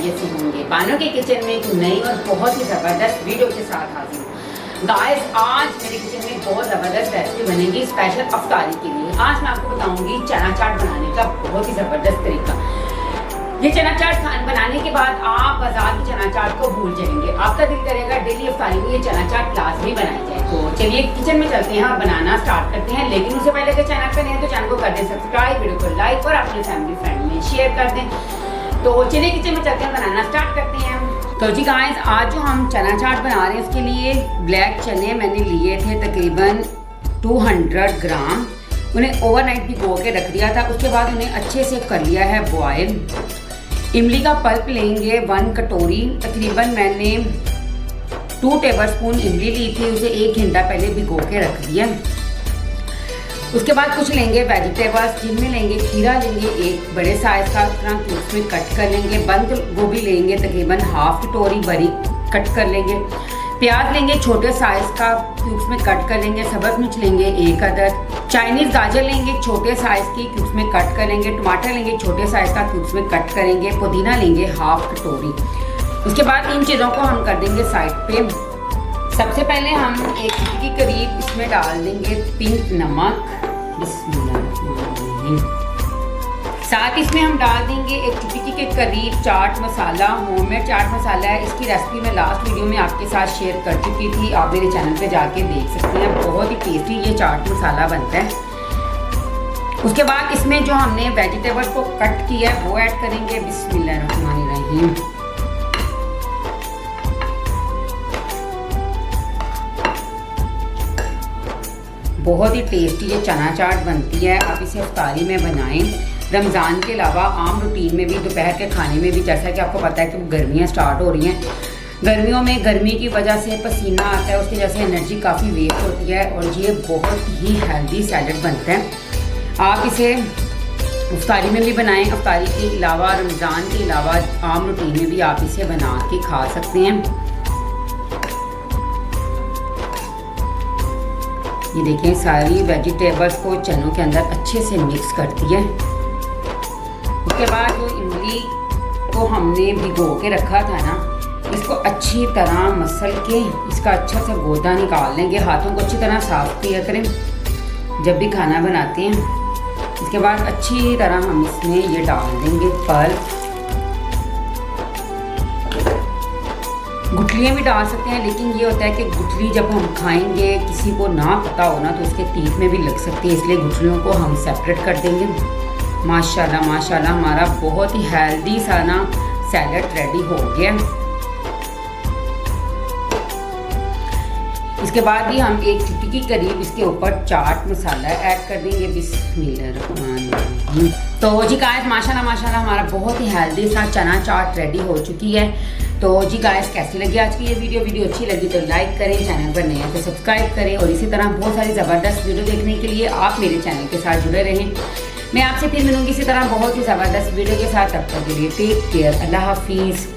खैरियत से होंगे। बानो के किचन में एक नई और बहुत ही ज़बरदस्त वीडियो के साथ हाजिर हूँ। गाइस, आज मेरे किचन में बहुत ज़बरदस्त रेसिपी बनेगी स्पेशल अफ्तारी के लिए। आज मैं आपको बताऊंगी चना चाट बनाने का बहुत ही ज़बरदस्त तरीका। ये चना चाट बनाने के बाद आप बाजार की चना चाट को भूल जाएंगे। आपका दिल करेगा डेली अफ्तारी में ये चना चाट लाजमी बनाई जाए। तो चलिए किचन में चलते हैं, बनाना स्टार्ट करते हैं। लेकिन उससे पहले अगर चैनल पर नहीं है तो चैनल को कर दें सब्सक्राइब, वीडियो को लाइक और अपने फैमिली फ्रेंड में शेयर कर दें। तो चलिए किचन में चलते हैं, बनाना स्टार्ट करते हैं। तो जी गाइस, आज जो हम चना चाट बना रहे हैं उसके लिए ब्लैक चने मैंने लिए थे तकरीबन 200 ग्राम। उन्हें ओवरनाइट भिगो के रख दिया था। उसके बाद उन्हें अच्छे से कर लिया है बॉयल। इमली का पल्प लेंगे 1 कटोरी, तकरीबन मैंने 2 टेबलस्पून इमली ली थी, उसे 1 घंटा पहले भिगो के रख दिया। उसके बाद कुछ लेंगे वेजिटेबल्स, जिनमें लेंगे खीरा लेंगे 1 बड़े साइज का, क्यूब्स में कट कर लेंगे। बंद गोभी लेंगे तकरीबन हाफ कटोरी बारीक कट कर लेंगे। प्याज लेंगे छोटे साइज का, क्यूब्स में कट कर लेंगे। सब्ज़ मिर्च लेंगे 1 अदद। चाइनीज़ गाजर लेंगे छोटे साइज की, क्यूब्स में कट कर लेंगे। टमाटर लेंगे छोटे साइज का, क्यूब्स में कट करेंगे। पुदीना लेंगे हाफ कटोरी। उसके बाद इन चीज़ों को हम कर देंगे साइड पे। सबसे पहले हम 1 चुटकी के करीब इसमें डाल देंगे पिंक नमक। साथ इसमें हम डाल देंगे 1 चुटकी के करीब चाट मसाला। होममेड चाट मसाला है। इसकी रेसिपी मैं लास्ट वीडियो में आपके साथ शेयर कर चुकी थी, आप मेरे चैनल पे जाके देख सकते हैं। बहुत ही टेस्टी ये चाट मसाला बनता है। उसके बाद इसमें जो हमने वेजिटेबल्स को कट किया है वो ऐड करेंगे। बिस्मिल्लाहिर्रहमानिर्रहीम। बहुत ही टेस्टी ये चना चाट बनती है। आप इसे इफ्तारी में बनाएं। रमज़ान के अलावा आम रूटीन में भी, दोपहर के खाने में भी, जैसा कि आपको पता है कि गर्मियाँ स्टार्ट हो रही हैं। गर्मियों में गर्मी की वजह से पसीना आता है, उसकी वजह से एनर्जी काफ़ी वेस्ट होती है और ये बहुत ही हेल्दी सैलड बनता है। आप इसे इफ्तारी में भी बनाएं। इफ्तारी के अलावा, रमज़ान के अलावा आम रूटीन में भी आप इसे बना के खा सकते हैं। ये देखें, सारी वेजिटेबल्स को चनों के अंदर अच्छे से मिक्स करती है। उसके बाद जो इमली को हमने भिगो के रखा था ना, इसको अच्छी तरह मसल के इसका अच्छा सा गोदा निकाल लेंगे। हाथों को अच्छी तरह साफ किया करें जब भी खाना बनाते हैं। इसके बाद अच्छी तरह हम इसमें ये डाल देंगे पल्प। गुठलियाँ भी डाल सकते हैं, लेकिन ये होता है कि गुठली जब हम खाएंगे किसी को ना पता हो ना तो उसके टीथ में भी लग सकती है, इसलिए गुठलियों को हम सेपरेट कर देंगे। माशाल्लाह माशाल्लाह, हमारा बहुत ही हेल्दी सा ना सैलड रेडी हो गया। इसके बाद भी हम 1 चुटकी के करीब इसके ऊपर चाट मसाला ऐड कर देंगे। बिस्मिल्लाहिर्रहमानिर्रहीम। तो जी गाइस, माशाल्लाह माशाल्लाह, हमारा बहुत ही हेल्दी सा चना चाट रेडी हो चुकी है। तो जी गाइस, कैसी लगी आज की ये वीडियो अच्छी लगी तो लाइक करें, चैनल पर नए हैं तो सब्सक्राइब करें और इसी तरह बहुत सारी ज़बरदस्त वीडियो देखने के लिए आप मेरे चैनल के साथ जुड़े रहें। मैं आपसे फिर मिलूंगी इसी तरह बहुत ही ज़बरदस्त वीडियो के साथ। तब तक के लिए टेक केयर, अल्लाह हाफिज़।